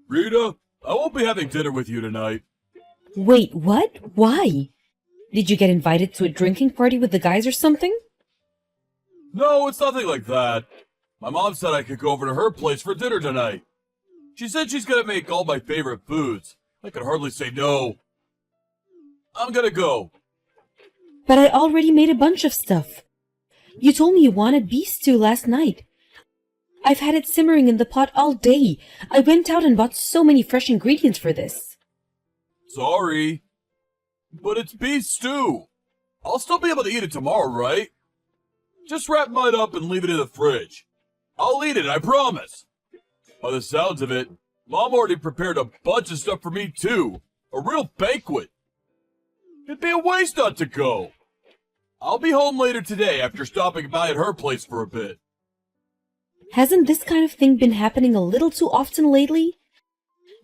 Rita, I won't be having dinner with you tonight. Wait, what? Why? Did you get invited to a drinking party with the guys or something? No, it's nothing like that. My mom said I could go over to her place for dinner tonight. She said she's gonna make all my favorite foods. I could hardly say no. I'm gonna go. But I already made a bunch of stuff. You told me you wanted beef stew last night. I've had it simmering in the pot all day. I went out and bought so many fresh ingredients for this. Sorry. But it's beef stew. I'll still be able to eat it tomorrow, right? Just wrap mine up and leave it in the fridge. I'll eat it, I promise. By the sounds of it, Mom already prepared a bunch of stuff for me too. A real banquet. It'd be a waste not to go. I'll be home later today after stopping by at her place for a bit. Hasn't this kind of thing been happening a little too often lately?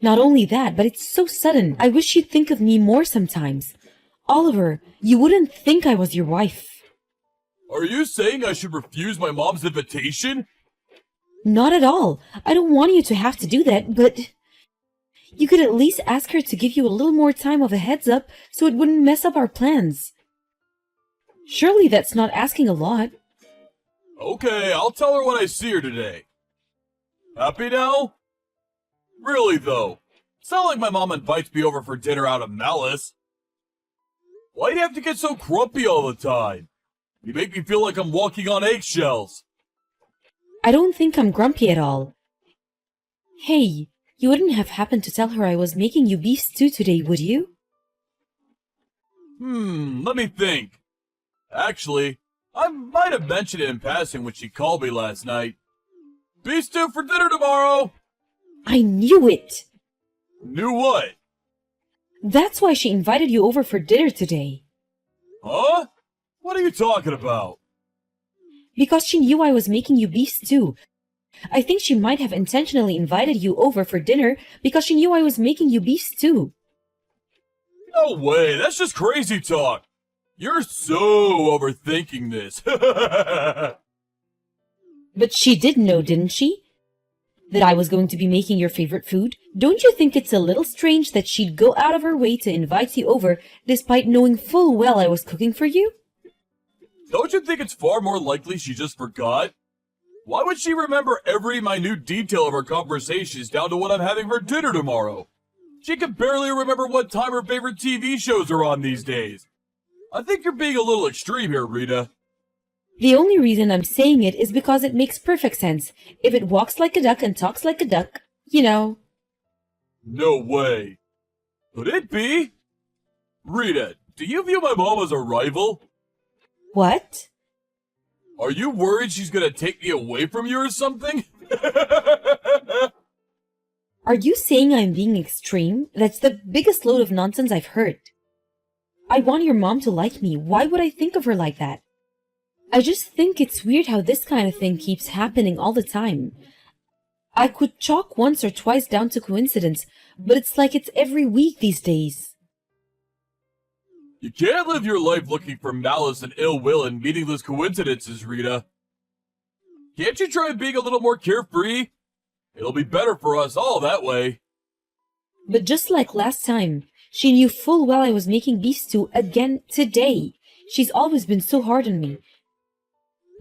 Not only that, but it's so sudden. I wish you'd think of me more sometimes. Oliver, you wouldn't think I was your wife. Are you saying I should refuse my mom's invitation? Not at all. I don't want you to have to do that, but you could at least ask her to give you a little more time of a heads up so it wouldn't mess up our plans. Surely that's not asking a lot. Okay, I'll tell her when I see her today. Happy now? Really though, it's not like my mom invites me over for dinner out of malice. Why do you have to get so grumpy all the time? You make me feel like I'm walking on eggshells. I don't think I'm grumpy at all. Hey, you wouldn't have happened to tell her I was making you beef stew today, would you? Let me think. Actually, I might have mentioned it in passing when she called me last night. Beef stew for dinner tomorrow! I knew it! Knew what? That's why she invited you over for dinner today. Huh? What are you talking about? Because she knew I was making you beef stew. I think she might have intentionally invited you over for dinner because she knew I was making you beef stew. No way, that's just crazy talk. You're so overthinking this. But she did know, didn't she? That I was going to be making your favorite food? Don't you think it's a little strange that she'd go out of her way to invite you over despite knowing full well I was cooking for you? Don't you think it's far more likely she just forgot? Why would she remember every minute detail of our conversations down to what I'm having for dinner tomorrow? She can barely remember what time her favorite TV shows are on these days. I think you're being a little extreme here, Rita. The only reason I'm saying it is because it makes perfect sense. If it walks like a duck and talks like a duck, you know. No way. Could it be? Rita, do you view my mom as a rival? What? Are you worried she's gonna take me away from you or something? Are you saying I'm being extreme? That's the biggest load of nonsense I've heard. I want your mom to like me. Why would I think of her like that? I just think it's weird how this kind of thing keeps happening all the time. I could chalk once or twice down to coincidence, but it's like it's every week these days. You can't live your life looking for malice and ill will and meaningless coincidences, Rita. Can't you try being a little more carefree? It'll be better for us all that way. But just like last time, she knew full well I was making beef stew again today. She's always been so hard on me.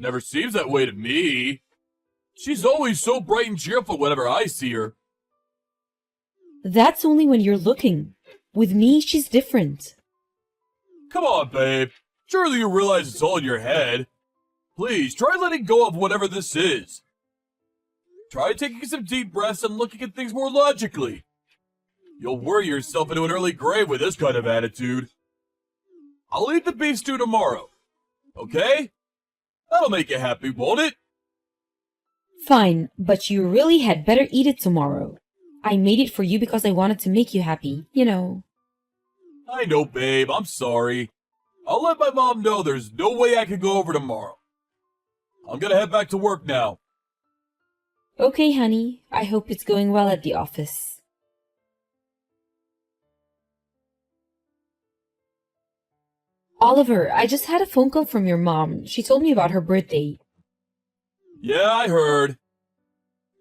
Never seems that way to me. She's always so bright and cheerful whenever I see her. That's only when you're looking. With me, she's different. Come on, babe. Surely you realize it's all in your head. Please, try letting go of whatever this is. Try taking some deep breaths and looking at things more logically. You'll worry yourself into an early grave with this kind of attitude. I'll eat the beef stew tomorrow. Okay? That'll make you happy, won't it? Fine, but you really had better eat it tomorrow. I made it for you because I wanted to make you happy, you know. I know, babe. I'm sorry. I'll let my mom know there's no way I can go over tomorrow. I'm gonna head back to work now. Okay, honey. I hope it's going well at the office. Oliver, I just had a phone call from your mom. She told me about her birthday. Yeah, I heard.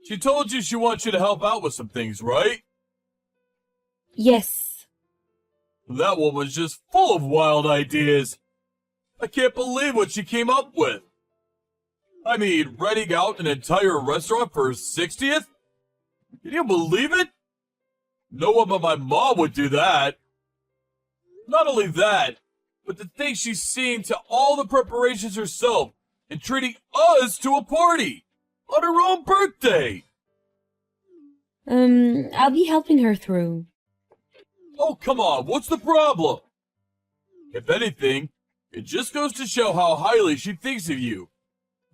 She told you she wants you to help out with some things, right? Yes. That woman's just full of wild ideas. I can't believe what she came up with. I mean, renting out an entire restaurant for her 60th? Can you believe it? No one but my mom would do that. Not only that, but to think she's seeing to all the preparations herself and treating us to a party on her own birthday. I'll be helping her through. Oh, come on, what's the problem? If anything, it just goes to show how highly she thinks of you.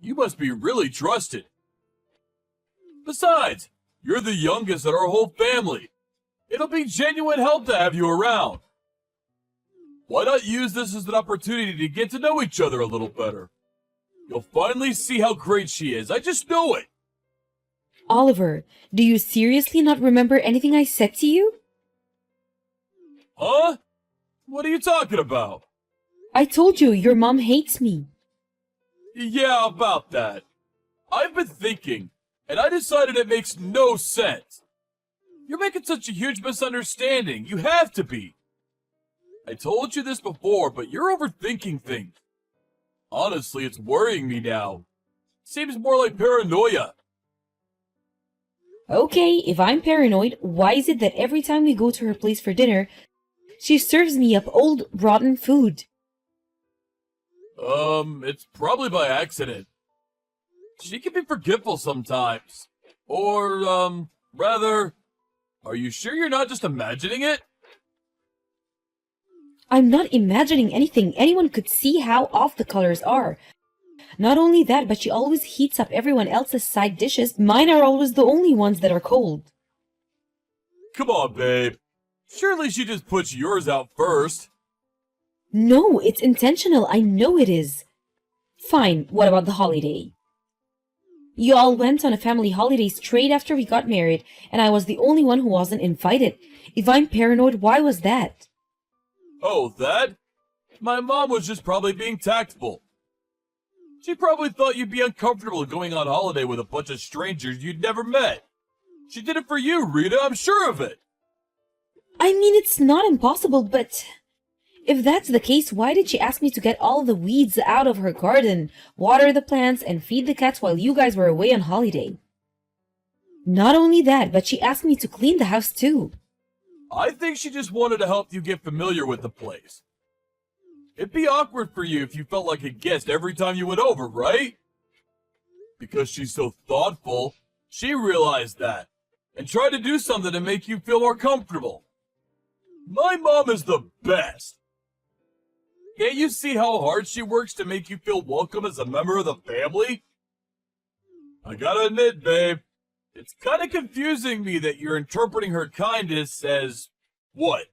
You must be really trusted. Besides, you're the youngest in our whole family. It'll be genuine help to have you around. Why not use this as an opportunity to get to know each other a little better? You'll finally see how great she is. I just know it. Oliver, do you seriously not remember anything I said to you? Huh? What are you talking about? I told you your mom hates me. Yeah, about that. I've been thinking, and I decided it makes no sense. You're making such a huge misunderstanding. You have to be. I told you this before, but you're overthinking things. Honestly, it's worrying me now. Seems more like paranoia. Okay, if I'm paranoid, why is it that every time we go to her place for dinner, she serves me up old, rotten food? It's probably by accident. She can be forgetful sometimes. Or, rather, are you sure you're not just imagining it? I'm not imagining anything. Anyone could see how off the colors are. Not only that, but she always heats up everyone else's side dishes. Mine are always the only ones that are cold. Come on, babe. Surely she just puts yours out first. No, it's intentional. I know it is. Fine, what about the holiday? You all went on a family holiday straight after we got married, and I was the only one who wasn't invited. If I'm paranoid, why was that? Oh, that? My mom was just probably being tactful. She probably thought you'd be uncomfortable going on holiday with a bunch of strangers you'd never met. She did it for you, Rita, I'm sure of it. I mean, it's not impossible, but if that's the case, why did she ask me to get all the weeds out of her garden, water the plants, and feed the cats while you guys were away on holiday? Not only that, but she asked me to clean the house too. I think she just wanted to help you get familiar with the place. It'd be awkward for you if you felt like a guest every time you went over, right? Because she's so thoughtful, she realized that, and tried to do something to make you feel more comfortable. My mom is the best. Can't you see how hard she works to make you feel welcome as a member of the family? I gotta admit, babe, it's kind of confusing me that you're interpreting her kindness as, what?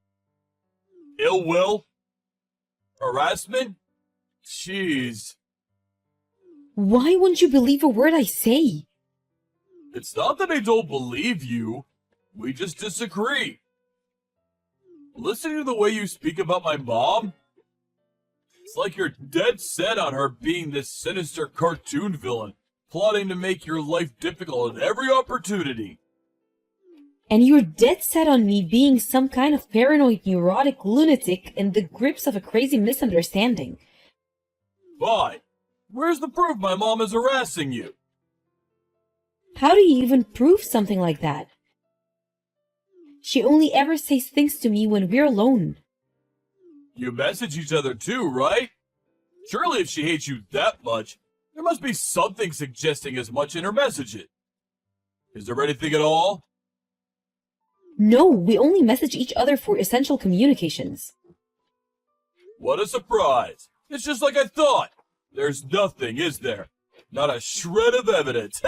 Ill will? Harassment? Jeez. Why won't you believe a word I say? It's not that I don't believe you. We just disagree. Listening to the way you speak about my mom, it's like you're dead set on her being this sinister cartoon villain, plotting to make your life difficult at every opportunity. And you're dead set on me being some kind of paranoid, neurotic lunatic in the grips of a crazy misunderstanding. Fine. Where's the proof my mom is harassing you? How do you even prove something like that? She only ever says things to me when we're alone. You message each other too, right? Surely if she hates you that much, there must be something suggesting as much in her messages. Is there anything at all? No, we only message each other for essential communications. What a surprise. It's just like I thought. There's nothing, is there? Not a shred of evidence.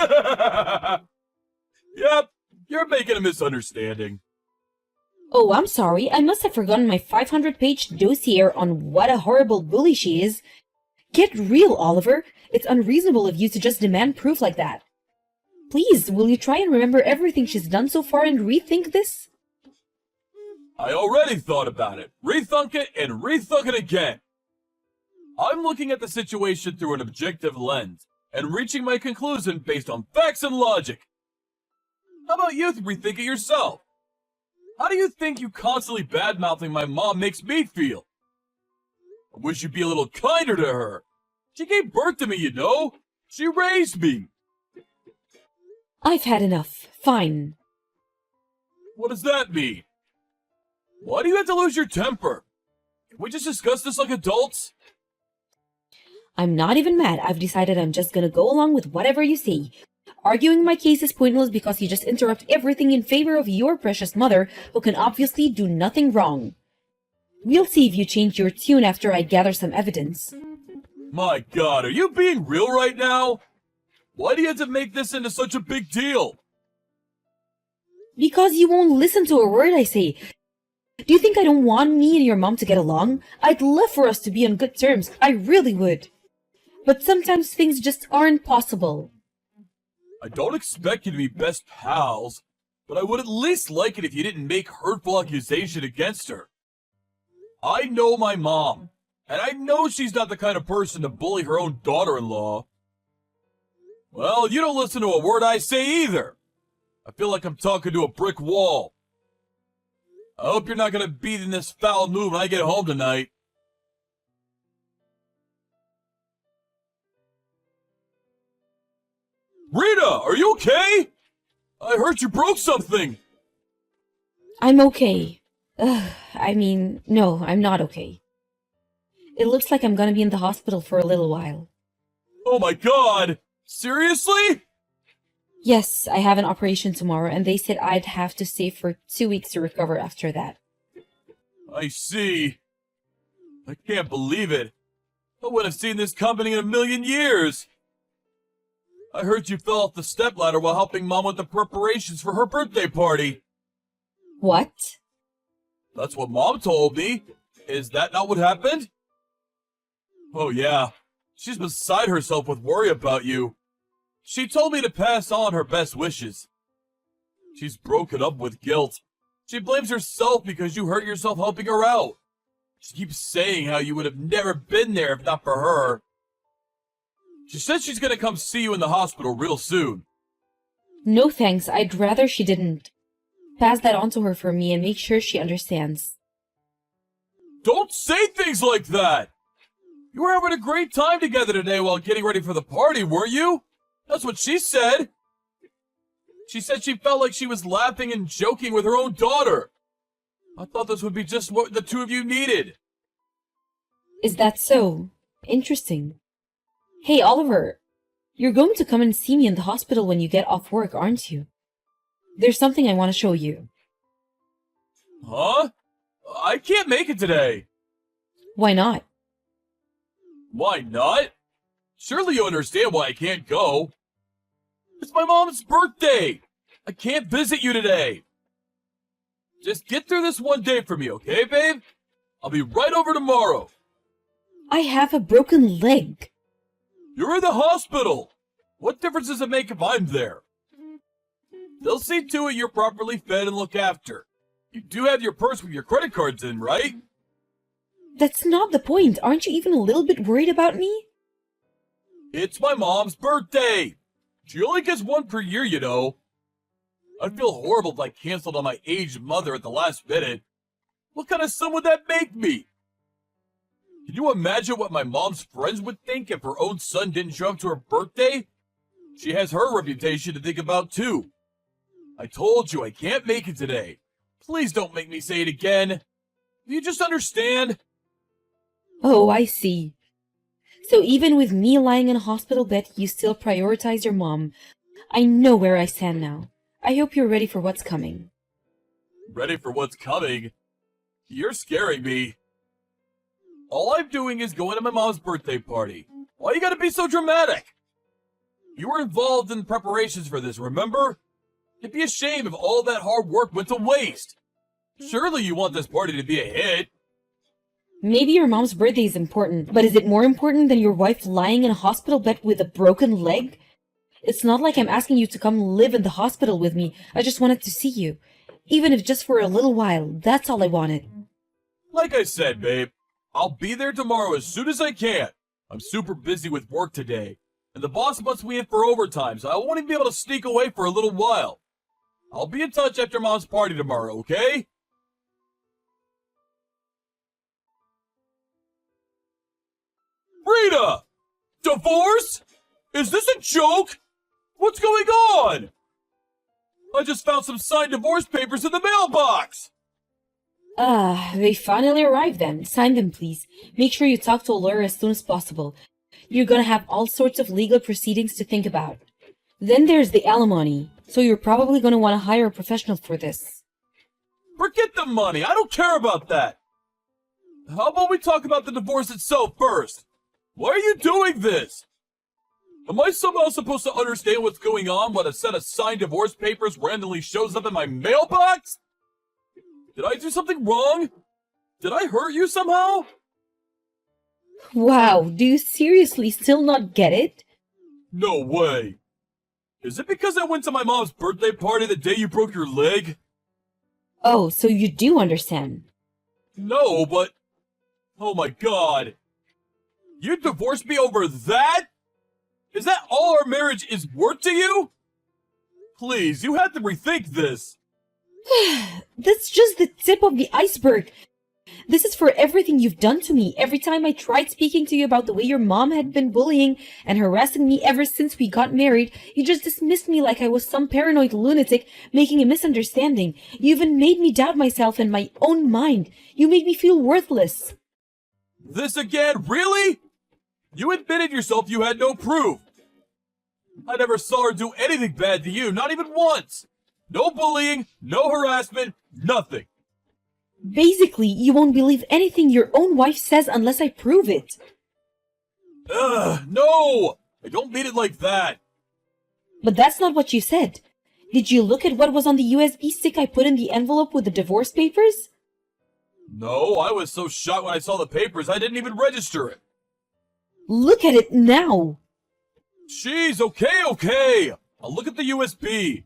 Yep, you're making a misunderstanding. Oh, I'm sorry. I must have forgotten my 500-page dossier on what a horrible bully she is. Get real, Oliver. It's unreasonable of you to just demand proof like that. Please, will you try and remember everything she's done so far and rethink this? I already thought about it. Rethunk it and rethunk it again. I'm looking at the situation through an objective lens and reaching my conclusion based on facts and logic. How about you rethink it yourself? How do you think you constantly bad-mouthing my mom makes me feel? I wish you'd be a little kinder to her. She gave birth to me, you know. She raised me. I've had enough. Fine. What does that mean? Why do you have to lose your temper? Can we just discuss this like adults? I'm not even mad. I've decided I'm just gonna go along with whatever you say. Arguing my case is pointless because you just interrupt everything in favor of your precious mother, who can obviously do nothing wrong. We'll see if you change your tune after I gather some evidence. My God, are you being real right now? Why do you have to make this into such a big deal? Because you won't listen to a word I say. Do you think I don't want me and your mom to get along? I'd love for us to be on good terms. I really would. But sometimes things just aren't possible. I don't expect you to be best pals, but I would at least like it if you didn't make hurtful accusation against her. I know my mom, and I know she's not the kind of person to bully her own daughter-in-law. Well, you don't listen to a word I say either. I feel like I'm talking to a brick wall. I hope you're not going to be in this foul mood when I get home tonight. Rita, are you okay? I heard you broke something. I'm okay. No, I'm not okay. It looks like I'm gonna be in the hospital for a little while. Oh my God! Seriously? Yes, I have an operation tomorrow, and they said I'd have to stay for 2 weeks to recover after that. I see. I can't believe it. I wouldn't have seen this coming in a million years. I heard you fell off the stepladder while helping Mom with the preparations for her birthday party. What? That's what Mom told me. Is that not what happened? Oh yeah. She's beside herself with worry about you. She told me to pass on her best wishes. She's broken up with guilt. She blames herself because you hurt yourself helping her out. She keeps saying how you would have never been there if not for her. She says she's gonna come see you in the hospital real soon. No thanks, I'd rather she didn't. Pass that on to her for me and make sure she understands. Don't say things like that! You were having a great time together today while getting ready for the party, weren't you? That's what she said. She said she felt like she was laughing and joking with her own daughter. I thought this would be just what the two of you needed. Is that so? Interesting. Hey, Oliver, you're going to come and see me in the hospital when you get off work, aren't you? There's something I want to show you. Huh? I can't make it today. Why not? Why not? Surely you understand why I can't go. It's my mom's birthday. I can't visit you today. Just get through this one day for me, okay, babe? I'll be right over tomorrow. I have a broken leg. You're in the hospital. What difference does it make if I'm there? They'll see to it you're properly fed and looked after. You do have your purse with your credit cards in, right? That's not the point. Aren't you even a little bit worried about me? It's my mom's birthday. She only gets one per year, you know. I'd feel horrible if I canceled on my aged mother at the last minute. What kind of son would that make me? Can you imagine what my mom's friends would think if her own son didn't show up to her birthday? She has her reputation to think about, too. I told you I can't make it today. Please don't make me say it again. Do you just understand? Oh, I see. So even with me lying in a hospital bed, you still prioritize your mom. I know where I stand now. I hope you're ready for what's coming. Ready for what's coming? You're scaring me. All I'm doing is going to my mom's birthday party. Why you gotta be so dramatic? You were involved in preparations for this, remember? It'd be a shame if all that hard work went to waste. Surely you want this party to be a hit. Maybe your mom's birthday is important, but is it more important than your wife lying in a hospital bed with a broken leg? It's not like I'm asking you to come live in the hospital with me. I just wanted to see you. Even if just for a little while, that's all I wanted. Like I said, babe, I'll be there tomorrow as soon as I can. I'm super busy with work today, and the boss wants me in for overtime, so I won't even be able to sneak away for a little while. I'll be in touch after Mom's party tomorrow, okay? Rita! Divorce? Is this a joke? What's going on? I just found some signed divorce papers in the mailbox! They finally arrived then. Sign them, please. Make sure you talk to a lawyer as soon as possible. You're gonna have all sorts of legal proceedings to think about. Then there's the alimony, so you're probably gonna want to hire a professional for this. Forget the money, I don't care about that! How about we talk about the divorce itself first? Why are you doing this? Am I somehow supposed to understand what's going on when a set of signed divorce papers randomly shows up in my mailbox? Did I do something wrong? Did I hurt you somehow? Wow, do you seriously still not get it? No way. Is it because I went to my mom's birthday party the day you broke your leg? Oh, so you do understand. No, but... Oh my god. You divorced me over that? Is that all our marriage is worth to you? Please, you have to rethink this. That's just the tip of the iceberg. This is for everything you've done to me. Every time I tried speaking to you about the way your mom had been bullying and harassing me ever since we got married, you just dismissed me like I was some paranoid lunatic making a misunderstanding. You even made me doubt myself and my own mind. You made me feel worthless. This again? Really? You admitted yourself you had no proof. I never saw her do anything bad to you, not even once. No bullying, no harassment, nothing. Basically, you won't believe anything your own wife says unless I prove it. No! I don't mean it like that. But that's not what you said. Did you look at what was on the USB stick I put in the envelope with the divorce papers? No, I was so shocked when I saw the papers I didn't even register it. Look at it now! Jeez, okay. I'll look at the USB.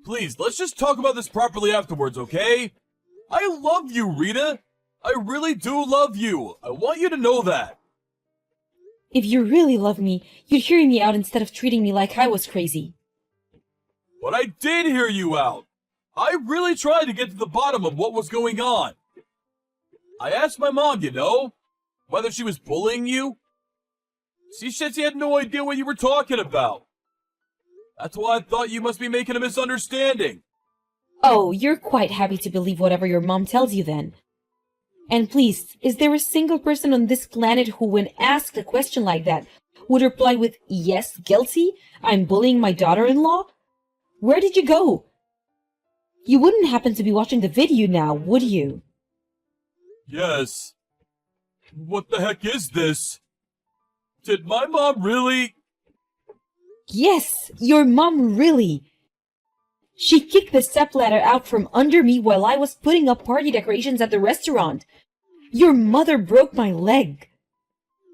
Please, let's just talk about this properly afterwards, okay? I love you, Rita. I really do love you. I want you to know that. If you really love me, you'd hear me out instead of treating me like I was crazy. But I did hear you out. I really tried to get to the bottom of what was going on. I asked my mom, whether she was bullying you. She said she had no idea what you were talking about. That's why I thought you must be making a misunderstanding. Oh, you're quite happy to believe whatever your mom tells you then. And please, is there a single person on this planet who, when asked a question like that, would reply with, "Yes, guilty? I'm bullying my daughter-in-law"? Where did you go? You wouldn't happen to be watching the video now, would you? Yes. What the heck is this? Did my mom really... Yes, your mom really. She kicked the stepladder out from under me while I was putting up party decorations at the restaurant. Your mother broke my leg.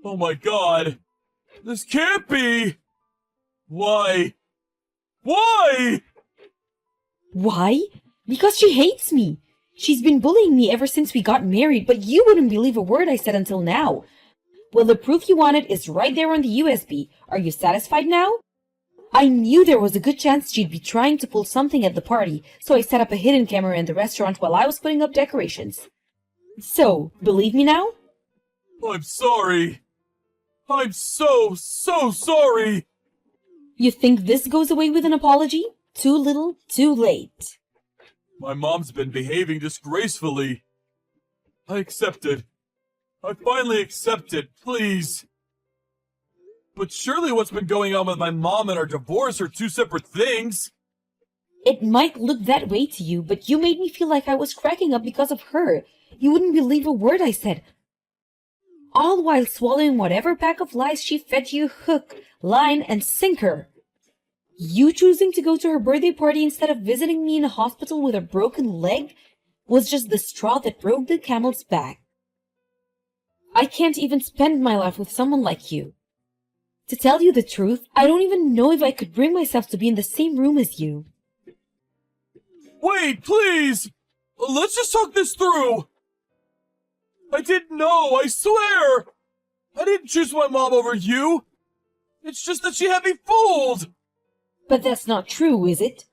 Oh my god. This can't be. Why? Why? Why? Because she hates me. She's been bullying me ever since we got married, but you wouldn't believe a word I said until now. Well, the proof you wanted is right there on the USB. Are you satisfied now? I knew there was a good chance she'd be trying to pull something at the party, so I set up a hidden camera in the restaurant while I was putting up decorations. So, believe me now? I'm sorry. I'm so sorry. You think this goes away with an apology? Too little, too late. My mom's been behaving disgracefully. I accept it. I finally accept it, please. But surely what's been going on with my mom and our divorce are two separate things. It might look that way to you, but you made me feel like I was cracking up because of her. You wouldn't believe a word I said. All while swallowing whatever pack of lies she fed you hook, line, and sinker. You choosing to go to her birthday party instead of visiting me in a hospital with a broken leg was just the straw that broke the camel's back. I can't even spend my life with someone like you. To tell you the truth, I don't even know if I could bring myself to be in the same room as you. Wait, please! Let's just talk this through! I didn't know, I swear! I didn't choose my mom over you! It's just that she had me fooled! But that's not true, is it?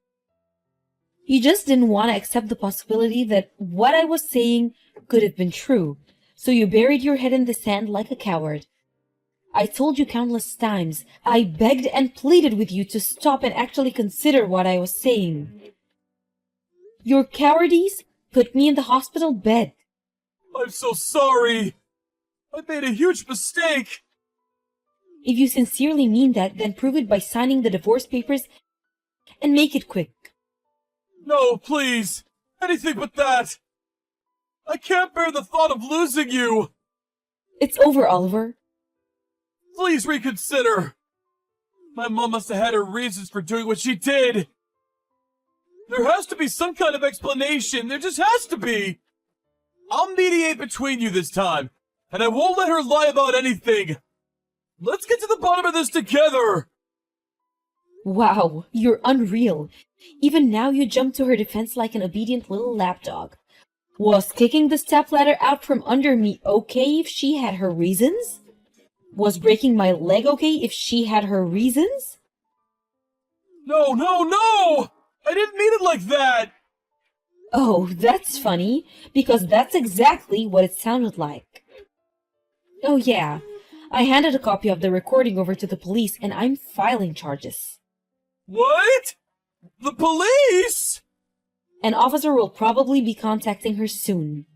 You just didn't want to accept the possibility that what I was saying could have been true, so you buried your head in the sand like a coward. I told you countless times. I begged and pleaded with you to stop and actually consider what I was saying. Your cowardice put me in the hospital bed. I'm so sorry. I made a huge mistake. If you sincerely mean that, then prove it by signing the divorce papers and make it quick. No, please. Anything but that. I can't bear the thought of losing you. It's over, Oliver. Please reconsider. My mom must have had her reasons for doing what she did. There has to be some kind of explanation. There just has to be. I'll mediate between you this time, and I won't let her lie about anything. Let's get to the bottom of this together. Wow, you're unreal. Even now you jump to her defense like an obedient little lapdog. Was kicking the stepladder out from under me okay if she had her reasons? Was breaking my leg okay if she had her reasons? No, no, no! I didn't mean it like that! Oh, that's funny, because that's exactly what it sounded like. Oh yeah, I handed a copy of the recording over to the police and I'm filing charges. What? The police? An officer will probably be contacting her soon.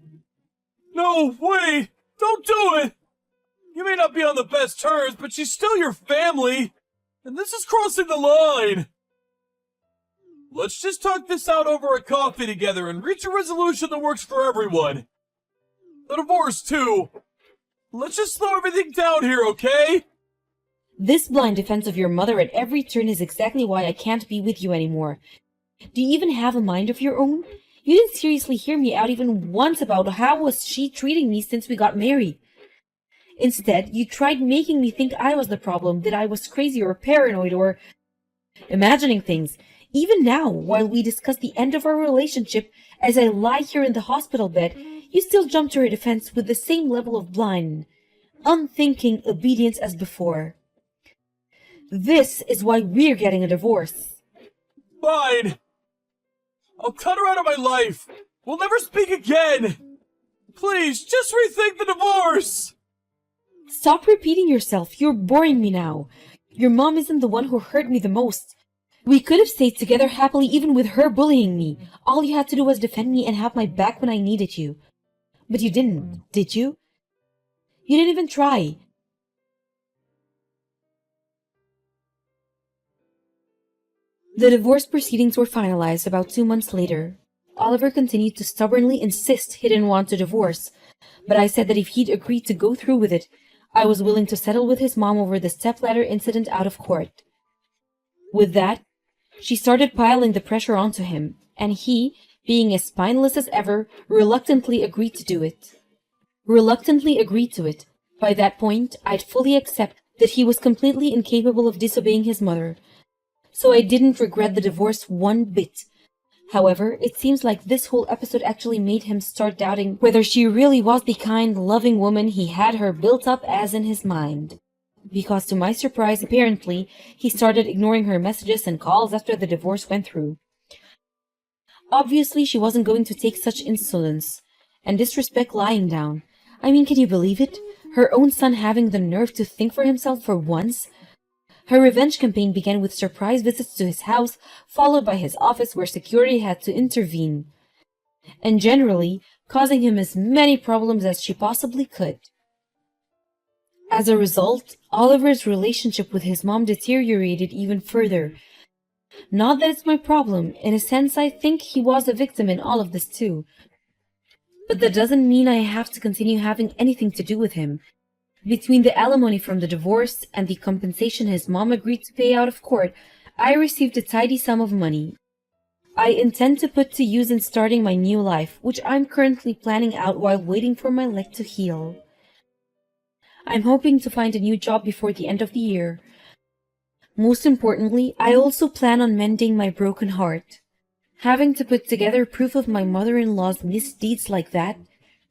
No, wait! Don't do it! You may not be on the best terms, but she's still your family! And this is crossing the line! Let's just talk this out over a coffee together and reach a resolution that works for everyone. The divorce, too. Let's just slow everything down here, okay? This blind defense of your mother at every turn is exactly why I can't be with you anymore. Do you even have a mind of your own? You didn't seriously hear me out even once about how was she treating me since we got married. Instead, you tried making me think I was the problem, that I was crazy or paranoid or imagining things. Even now, while we discuss the end of our relationship, as I lie here in the hospital bed, you still jump to her defense with the same level of blind, unthinking obedience as before. This is why we're getting a divorce. Fine. I'll cut her out of my life. We'll never speak again. Please, just rethink the divorce. Stop repeating yourself. You're boring me now. Your mom isn't the one who hurt me the most. We could have stayed together happily even with her bullying me. All you had to do was defend me and have my back when I needed you. But you didn't, did you? You didn't even try. The divorce proceedings were finalized about 2 months later. Oliver continued to stubbornly insist he didn't want to divorce, but I said that if he'd agreed to go through with it, I was willing to settle with his mom over the stepladder incident out of court. With that, she started piling the pressure onto him, and he, being as spineless as ever, reluctantly agreed to it. By that point, I'd fully accept that he was completely incapable of disobeying his mother, so I didn't regret the divorce one bit. However, it seems like this whole episode actually made him start doubting whether she really was the kind, loving woman he had her built up as in his mind. Because to my surprise, apparently, he started ignoring her messages and calls after the divorce went through. Obviously, she wasn't going to take such insolence and disrespect lying down. I mean, can you believe it? Her own son having the nerve to think for himself for once? Her revenge campaign began with surprise visits to his house, followed by his office where security had to intervene, and generally causing him as many problems as she possibly could. As a result, Oliver's relationship with his mom deteriorated even further. Not that it's my problem. In a sense, I think he was a victim in all of this too. But that doesn't mean I have to continue having anything to do with him. Between the alimony from the divorce and the compensation his mom agreed to pay out of court, I received a tidy sum of money. I intend to put to use in starting my new life, which I'm currently planning out while waiting for my leg to heal. I'm hoping to find a new job before the end of the year. Most importantly, I also plan on mending my broken heart. Having to put together proof of my mother-in-law's misdeeds like that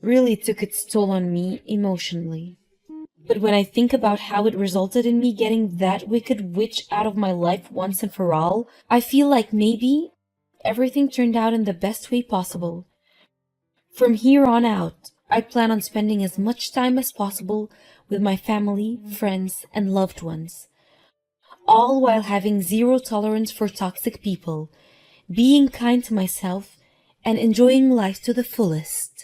really took its toll on me emotionally. But when I think about how it resulted in me getting that wicked witch out of my life once and for all, I feel like maybe Everything turned out in the best way possible. From here on out, I plan on spending as much time as possible with my family, friends, and loved ones, all while having zero tolerance for toxic people, being kind to myself, and enjoying life to the fullest.